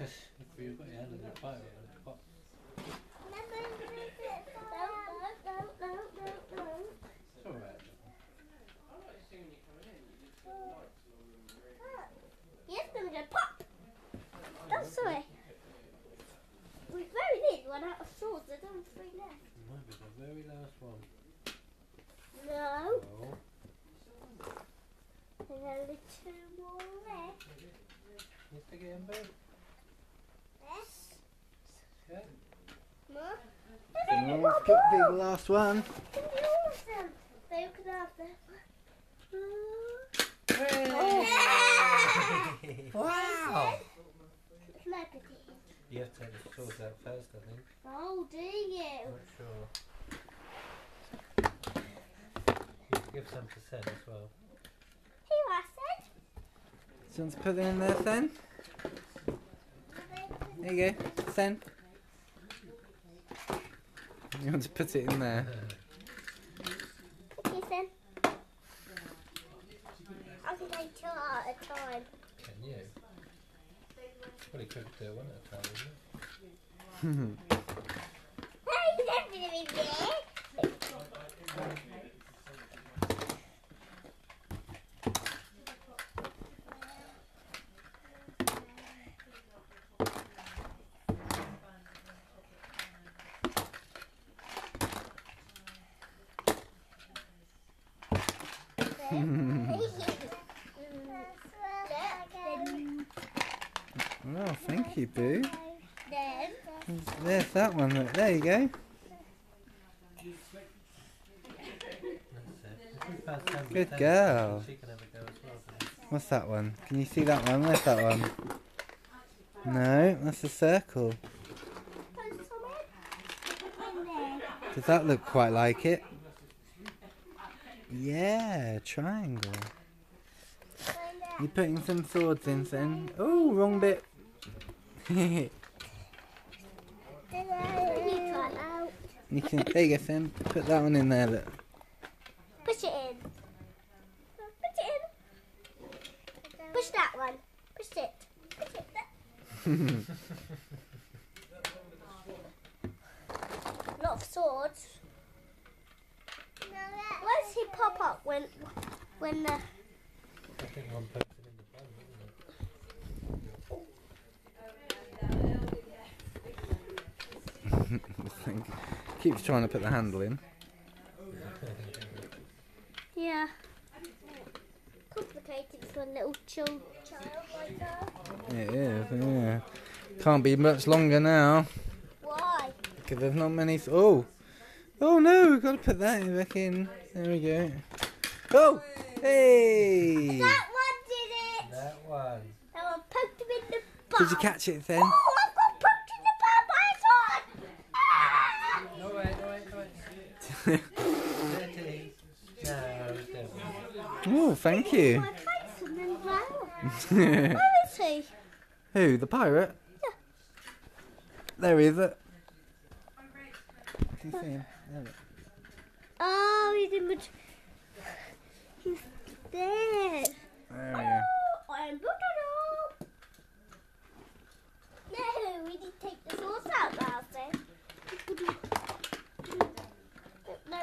Just if you've got your hand on the fire, pop. It's alright. Yes, going to go pop. Oh, sorry. We very nearly run out of swords. There's only 3 left. Might be the very last one. No. Oh. There's only 2 more left. You stick it in, babe? Yes. Yeah. No. Let's get the last one. Awesome. They could have that. Wow! You have to take the swords out first, I think. Oh, do you? Not sure. You can give some to Sen as well. Here I said. Do you want to put them in there, Sen? There you go, Sen. You want to put it in there? Okay, Sen. I can take 2 at a time. Can you? Probably could do one at a time, isn't it? Hey, there's everything in there. Oh, thank you, Boo. Then, There's that one. Look. There you go. That's it. Good girl. She can have a go as well. What's that one? Can you see that one? Where's that one? No, that's a circle. put some in there. Does that look quite like it? Yeah, triangle. You're putting some swords in, then. Oh, wrong bit. You try it out. You can. There you go, Sen. Put that one in there. Look. Push it in. Push it in. Push that one. Push it. Push it. Lot of swords. Where's he pop up when the I think one puts it in the bun, Keeps trying to put the handle in. yeah. Complicated for a little child like that. It is, yeah. Can't be much longer now. Why? Because there's not many. Oh! Oh no, we've got to put that back in. There we go. Oh! Hey! That one did it. That one. That one poked him in the butt. Did you catch it then? Oh, I've got poked in the butt by a sword. Ah! No, wait. Ready? No, don't. Oh, thank you. My face and then round. Where is he? Who? The pirate? Yeah. There he is. Look. Can you see him? There, look. Oh, he's in the... He's there. There we go. Oh, I'm booking up. No, we need to take the sauce out now, then. No.